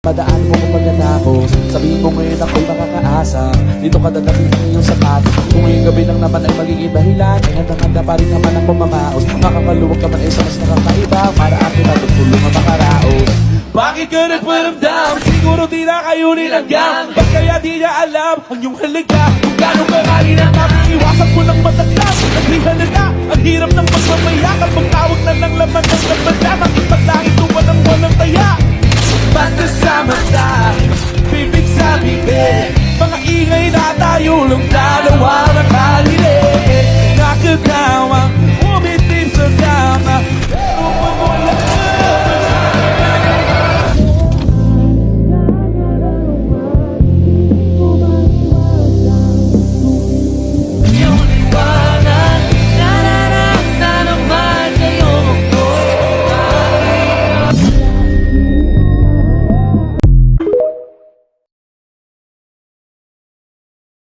Padaan mo kung maganda ako. Sabihin mo ngayon ako'y makakaasa. Dito ka dadalhin ng iyong sapat. Kung ngayong gabi lang naman ay magiging dahilan, ay handang-handa pa rin naman ako mamaos. Makakaluwag ka man ay sa mas nakakaiba. Para akin na tutulong ang makaraos. Bakit ka nagparamdam? Siguro di na kayo nilanggam. Ba't kaya di niya alam ang iyong halaga? Kung gano'ng karali na iwasan ko ng mataglas. Naglihan na na ang hirap ng pagmamayakap. Magtawag na ng laman ng labanda. Makipaglangit tuwa ng walang taya. Ba't kasama